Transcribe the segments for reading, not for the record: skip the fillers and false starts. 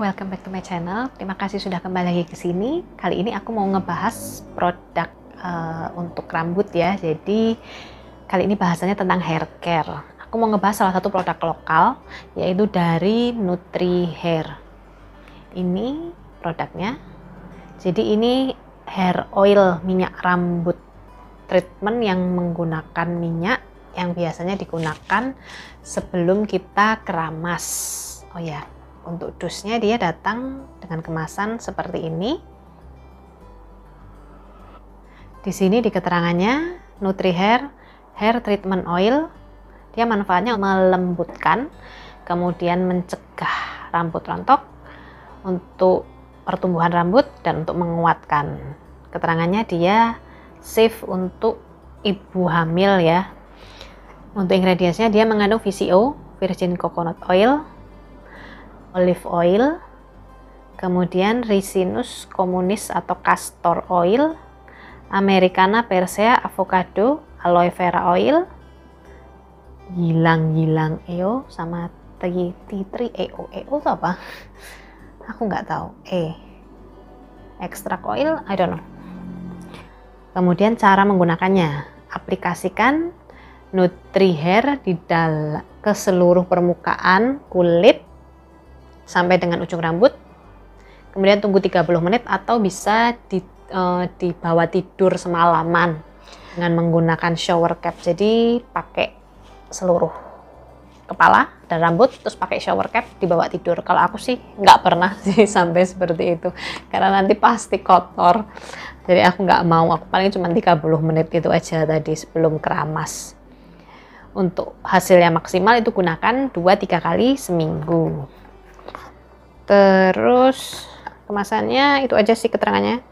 Welcome back to my channel. Terima kasih sudah kembali lagi ke sini. Kali ini aku mau ngebahas produk untuk rambut ya. Jadi kali ini bahasannya tentang hair care. Aku mau ngebahas salah satu produk lokal, yaitu dari NutriHair. Ini produknya. Jadi ini hair oil, minyak rambut treatment yang menggunakan minyak yang biasanya digunakan sebelum kita keramas. Oh ya, untuk dusnya dia datang dengan kemasan seperti ini. Di sini di keterangannya NutriHair Hair Treatment Oil. Dia manfaatnya melembutkan, kemudian mencegah rambut rontok, untuk pertumbuhan rambut dan untuk menguatkan. Keterangannya dia safe untuk ibu hamil ya. Untuk ingredientsnya dia mengandung VCO, virgin coconut oil, olive oil, kemudian Ricinus communis atau castor oil, Americana persea, avocado, aloe vera oil, ylang-ylang eo, sama tea tree eo itu apa? Aku nggak tahu. Extract oil, I don't know. Kemudian cara menggunakannya, aplikasikan NutriHair ke seluruh permukaan kulit sampai dengan ujung rambut. Kemudian tunggu 30 menit atau bisa dibawa tidur semalaman dengan menggunakan shower cap. Jadi pakai seluruh kepala dan rambut, terus pakai shower cap dibawa tidur. Kalau aku sih nggak pernah sih sampai seperti itu, karena nanti pasti kotor. Jadi aku nggak mau, aku paling cuma 30 menit itu aja tadi sebelum keramas. Untuk hasilnya maksimal itu gunakan 2-3 kali seminggu. Terus kemasannya itu aja sih keterangannya.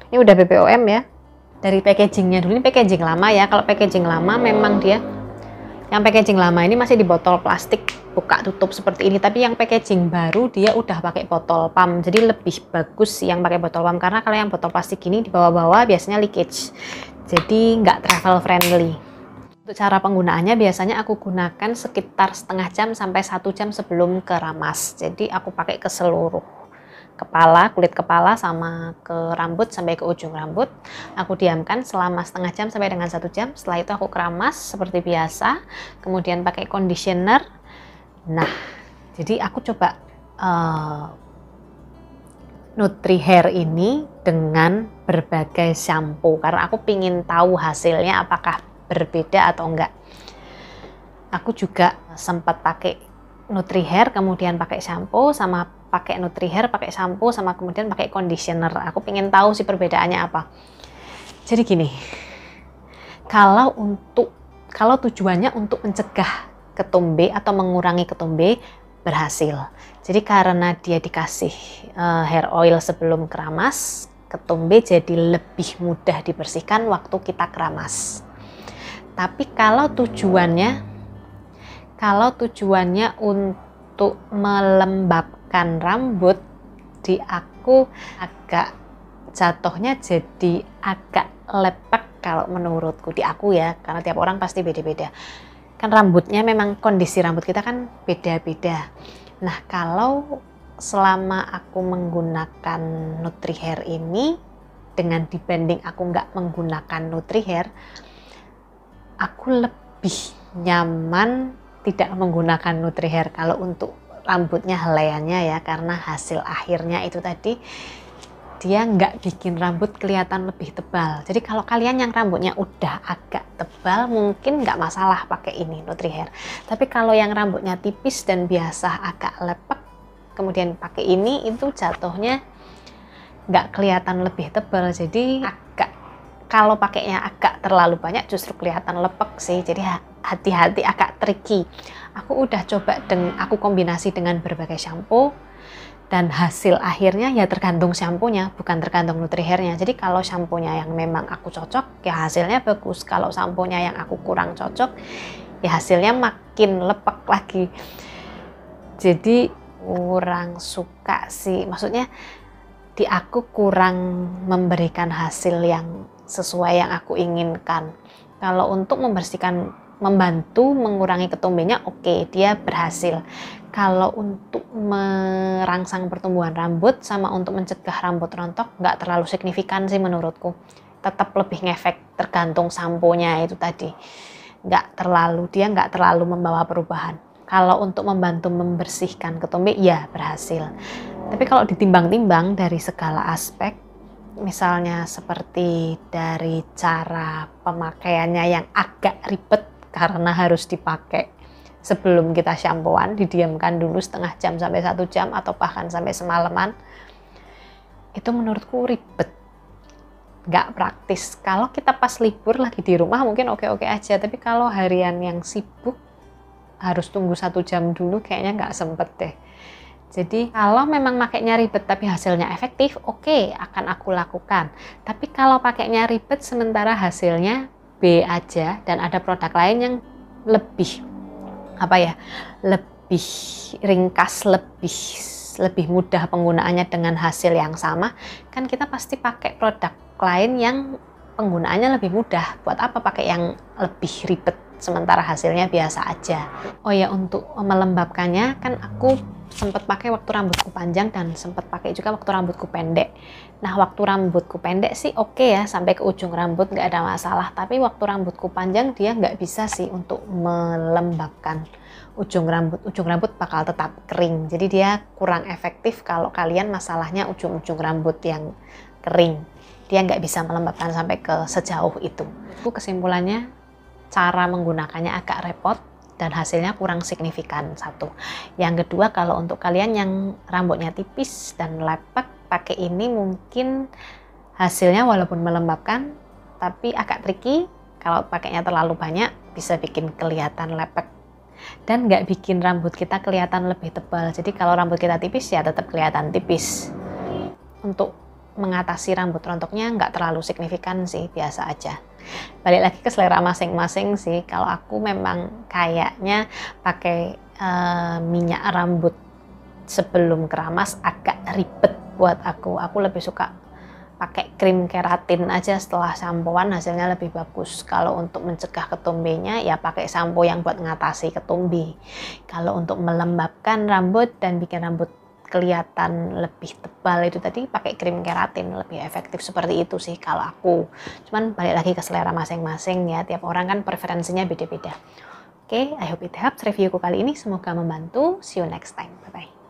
Ini udah BPOM ya. Dari packagingnya dulu, ini packaging lama ya. Kalau packaging lama memang dia, yang packaging lama ini masih di botol plastik buka tutup seperti ini, tapi yang packaging baru dia udah pakai botol pump. Jadi lebih bagus yang pakai botol pump, karena kalau yang botol plastik ini di bawah-bawah biasanya leakage. Jadi nggak travel friendly. Untuk cara penggunaannya biasanya aku gunakan sekitar setengah jam sampai 1 jam sebelum keramas. Jadi aku pakai ke seluruh kepala, kulit kepala sama ke rambut sampai ke ujung rambut. Aku diamkan selama setengah jam sampai dengan 1 jam. Setelah itu aku keramas seperti biasa. Kemudian pakai conditioner. Nah, jadi aku coba NutriHair ini dengan berbagai shampoo karena aku pingin tahu hasilnya apakah berbeda atau enggak. Aku juga sempat pakai NutriHair, kemudian pakai shampoo, sama pakai NutriHair, pakai shampoo, sama kemudian pakai conditioner. Aku pengen tahu sih perbedaannya apa. Jadi gini, kalau tujuannya untuk mencegah ketumbe atau mengurangi ketumbe, berhasil. Jadi karena dia dikasih hair oil sebelum keramas, ketumbe jadi lebih mudah dibersihkan waktu kita keramas. Tapi kalau tujuannya untuk melembabkan rambut, di aku agak jatuhnya jadi agak lepek kalau menurutku, di aku ya, karena tiap orang pasti beda-beda. Kan rambutnya memang, kondisi rambut kita kan beda-beda. Nah, kalau selama aku menggunakan NutriHair ini, dengan dibanding aku nggak menggunakan NutriHair, aku lebih nyaman tidak menggunakan NutriHair kalau untuk rambutnya helaiannya ya, karena hasil akhirnya itu tadi dia nggak bikin rambut kelihatan lebih tebal. Jadi kalau kalian yang rambutnya udah agak tebal mungkin nggak masalah pakai ini NutriHair. Tapi kalau yang rambutnya tipis dan biasa agak lepek, kemudian pakai ini, itu jatuhnya nggak kelihatan lebih tebal. Jadi kalau pakainya agak terlalu banyak justru kelihatan lepek sih. Jadi hati-hati, agak tricky. Aku udah coba aku kombinasi dengan berbagai shampoo, dan hasil akhirnya ya tergantung shampoo-nya, bukan tergantung NutriHair-nya. Jadi kalau shampoo-nya yang memang aku cocok, ya hasilnya bagus. Kalau shampoo-nya yang aku kurang cocok, ya hasilnya makin lepek lagi. Jadi kurang suka sih. Maksudnya di aku kurang memberikan hasil yang sesuai yang aku inginkan. Kalau untuk membersihkan membantu mengurangi ketombenya, oke, dia berhasil. Kalau untuk merangsang pertumbuhan rambut sama untuk mencegah rambut rontok nggak terlalu signifikan sih menurutku. Tetap lebih ngefek tergantung sampo-nya itu tadi. Dia nggak terlalu membawa perubahan. Kalau untuk membantu membersihkan ketombe, ya berhasil. Tapi kalau ditimbang-timbang dari segala aspek, misalnya seperti dari cara pemakaiannya yang agak ribet karena harus dipakai sebelum kita shampooan, didiamkan dulu setengah jam sampai 1 jam atau bahkan sampai semalaman, itu menurutku ribet, nggak praktis. Kalau kita pas libur lagi di rumah mungkin oke-oke aja, tapi kalau harian yang sibuk harus tunggu 1 jam dulu kayaknya nggak sempet deh. Jadi kalau memang pakainya ribet tapi hasilnya efektif, oke, akan aku lakukan. Tapi kalau pakainya ribet sementara hasilnya B aja dan ada produk lain yang lebih lebih ringkas, lebih mudah penggunaannya dengan hasil yang sama, kan kita pasti pakai produk lain yang penggunaannya lebih mudah. Buat apa pakai yang lebih ribet sementara hasilnya biasa aja. Oh ya, untuk melembabkannya kan aku sempat pakai waktu rambutku panjang dan sempat pakai juga waktu rambutku pendek. Nah, waktu rambutku pendek sih oke ya, sampai ke ujung rambut nggak ada masalah. Tapi waktu rambutku panjang dia nggak bisa sih untuk melembabkan ujung rambut. Ujung rambut bakal tetap kering. Jadi dia kurang efektif kalau kalian masalahnya ujung-ujung rambut yang kering. Dia nggak bisa melembabkan sampai ke sejauh itu. Kesimpulannya, cara menggunakannya agak repot dan hasilnya kurang signifikan, satu. Yang kedua, kalau untuk kalian yang rambutnya tipis dan lepek, pakai ini mungkin hasilnya walaupun melembabkan tapi agak tricky. Kalau pakainya terlalu banyak bisa bikin kelihatan lepek dan nggak bikin rambut kita kelihatan lebih tebal. Jadi kalau rambut kita tipis ya tetap kelihatan tipis. Untuk mengatasi rambut rontoknya nggak terlalu signifikan sih, biasa aja. Balik lagi ke selera masing-masing sih. Kalau aku memang kayaknya pakai minyak rambut sebelum keramas agak ribet buat aku. Aku lebih suka pakai krim keratin aja setelah shampooan, hasilnya lebih bagus. Kalau untuk mencegah ketombenya ya pakai sampo yang buat ngatasi ketombe. Kalau untuk melembabkan rambut dan bikin rambut kelihatan lebih tebal itu tadi, pakai krim keratin lebih efektif. Seperti itu sih kalau aku. Cuman balik lagi ke selera masing-masing ya, tiap orang kan preferensinya beda-beda. Oke, I hope it helps reviewku kali ini, semoga membantu. See you next time, bye bye.